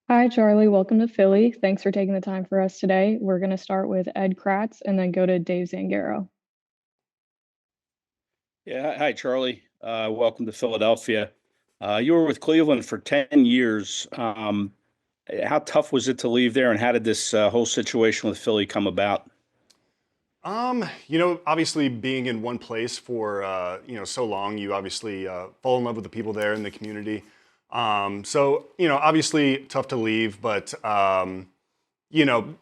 Hi, Charlie. Welcome to Philly. Thanks for taking the time for us today. We're going to start with Ed Kratz and then go to Dave Zangaro. Yeah, hi, Charlie. Welcome to Philadelphia. You were with Cleveland for 10 years. How tough was it to leave there, and how did this whole situation with Philly come about? Obviously being in one place for so long, you obviously fall in love with the people there in the community. Obviously tough to leave, but you know,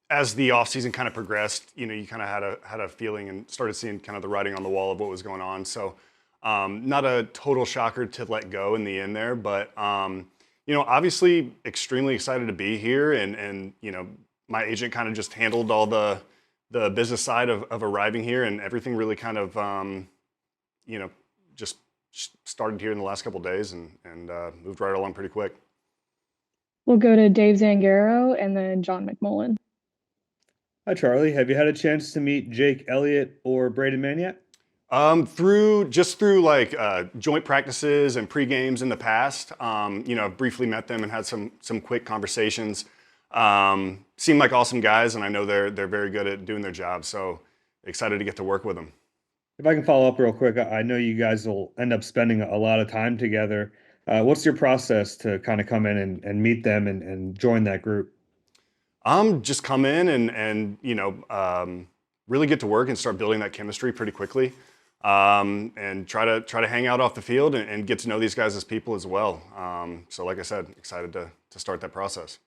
as the off season kind of progressed, you kind of had a feeling and started seeing kind of the writing on the wall of what was going on. So, not a total shocker to let go in the end there, but obviously extremely excited to be here, and my agent kind of just handled all the business side of arriving here, and everything really kind of you know just started here in the last couple of days, and moved right along pretty quick. We'll go to Dave Zangaro and then John McMullen. Hi, Charlie. Have you had a chance to meet Jake Elliott or Braden Mann yet? Through like joint practices and pre games in the past. I've briefly met them and had some quick conversations. Seem like awesome guys, and I know they're very good at doing their job. So excited to get to work with them. If I can follow up real quick, I know you guys will end up spending a lot of time together. What's your process to kind of come in and meet them and join that group? Just come in and really get to work and start building that chemistry pretty quickly. And try to hang out off the field and get to know these guys as people as well. So like I said, excited to start that process.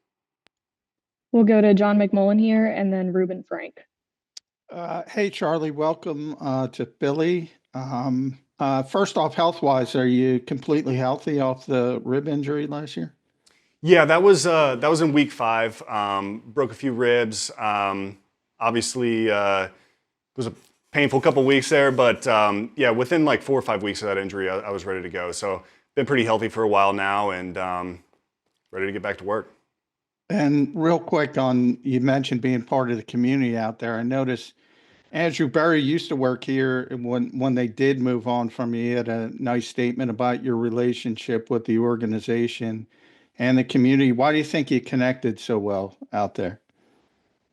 We'll go to John McMullen here and then Ruben Frank. Hey, Charlie, welcome to Philly. First off, health-wise, are you completely healthy off the rib injury last year? Yeah, that was in week 5. Broke a few ribs. Obviously, it was a painful couple weeks there, but yeah, within like 4 or 5 weeks of that injury, I was ready to go. So been pretty healthy for a while now, and ready to get back to work. And real quick you mentioned being part of the community out there. I noticed Andrew Berry used to work here, and when they did move on from you, he had a nice statement about your relationship with the organization and the community. Why do you think you connected so well out there?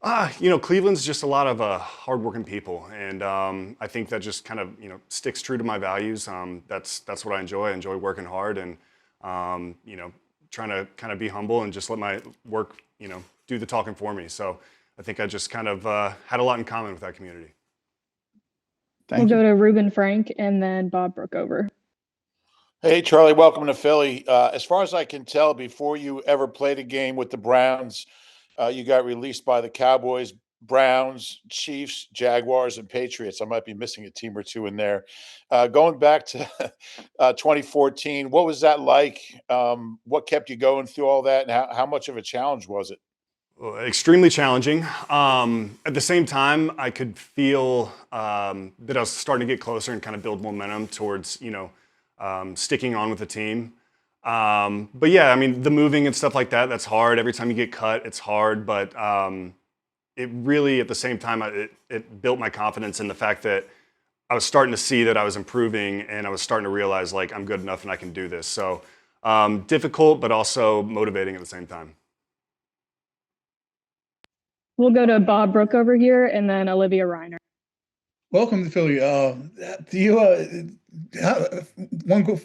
Cleveland's just a lot of hardworking people, and I think that just kind of sticks true to my values. That's what I enjoy. I enjoy working hard, and trying to kind of be humble and just let my work do the talking for me. So I think I just kind of had a lot in common with that community. We'll go to Ruben Frank and then Bob Brookover. Hey, Charlie, welcome to Philly. As far as I can tell, before you ever played a game with the Browns, you got released by the Cowboys, Browns, Chiefs, Jaguars, and Patriots. I might be missing a team or two in there. Going back to 2014, what was that like? What kept you going through all that, and how much of a challenge was it? Well, extremely challenging. At the same time, I could feel that I was starting to get closer and kind of build momentum towards sticking on with the team. But yeah, I mean, the moving and stuff like that, that's hard. Every time you get cut, it's hard. But it really, at the same time, it built my confidence in the fact that I was starting to see that I was improving, and I was starting to realize like I'm good enough and I can do this. So difficult, but also motivating at the same time. We'll go to Bob Brookover here and then Olivia Reiner. Welcome to Philly. Do you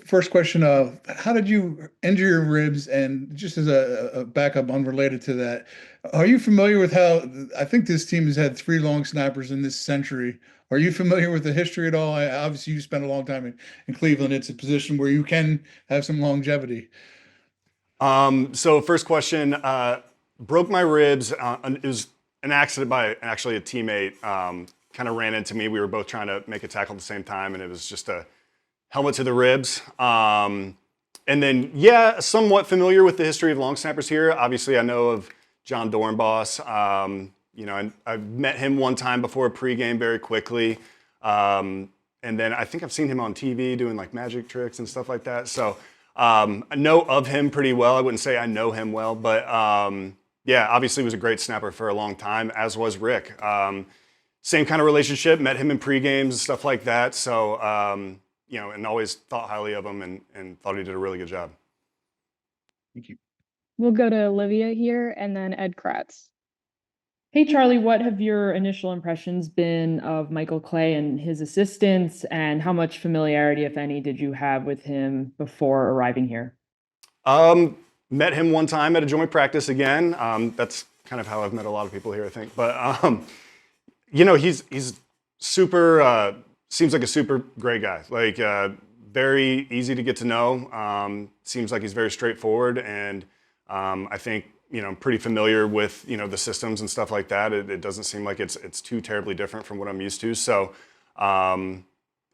first question? How did you injure your ribs? And just as a backup, unrelated to that, are you familiar with how I think this team has had 3 long snappers in this century? Are you familiar with the history at all? Obviously, you spent a long time in Cleveland. It's a position where you can have some longevity. So first question, broke my ribs. It was an accident by actually a teammate. Kind of ran into me. We were both trying to make a tackle at the same time, and it was just a helmet to the ribs. And then, yeah, somewhat familiar with the history of long snappers here. Obviously, I know of John Dornbos. I met him one time before a pregame very quickly. And then I think I've seen him on TV doing like magic tricks and stuff like that. So I know of him pretty well. I wouldn't say I know him well, but yeah, obviously was a great snapper for a long time, as was Rick. Same kind of relationship, met him in pre-games and stuff like that. So, and always thought highly of him and thought he did a really good job. Thank you. We'll go to Olivia here and then Ed Kratz. Hey, Charlie, what have your initial impressions been of Michael Clay and his assistants, and how much familiarity, if any, did you have with him before arriving here? Met him one time at a joint practice again. That's kind of how I've met a lot of people here, I think. But he's super. Seems like a super great guy. Like very easy to get to know. Seems like he's very straightforward, and I think I'm pretty familiar with the systems and stuff like that. It doesn't seem like it's too terribly different from what I'm used to. So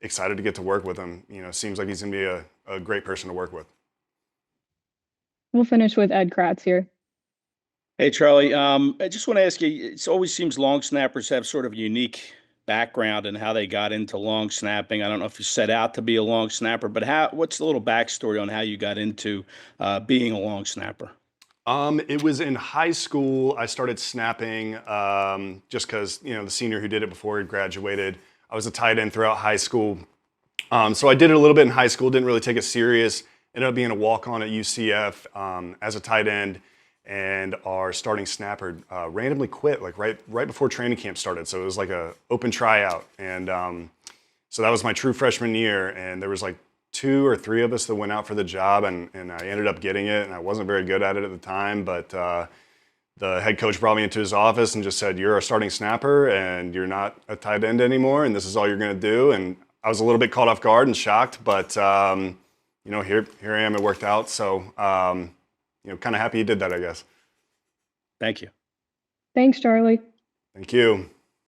excited to get to work with him. Seems like he's gonna be a great person to work with. We'll finish with Ed Kratz here. Hey, Charlie. I just want to ask you, it always seems long snappers have sort of a unique background and how they got into long snapping. I don't know if you set out to be a long snapper, but what's the little backstory on how you got into being a long snapper? It was in high school. I started snapping just because the senior who did it before he graduated. I was a tight end throughout high school, so I did it a little bit in high school. Didn't really take it serious. Ended up being a walk-on at UCF as a tight end, and our starting snapper randomly quit like right before training camp started. So it was like a open tryout, and so that was my true freshman year. And there was like 2 or 3 of us that went out for the job, and I ended up getting it. And I wasn't very good at it at the time, but the head coach brought me into his office and just said, "You're a starting snapper, and you're not a tight end anymore, and this is all you're going to do." And I was a little bit caught off guard and shocked, but here I am. It worked out. So, kind of happy he did that, I guess. Thank you. Thanks, Charlie. Thank you.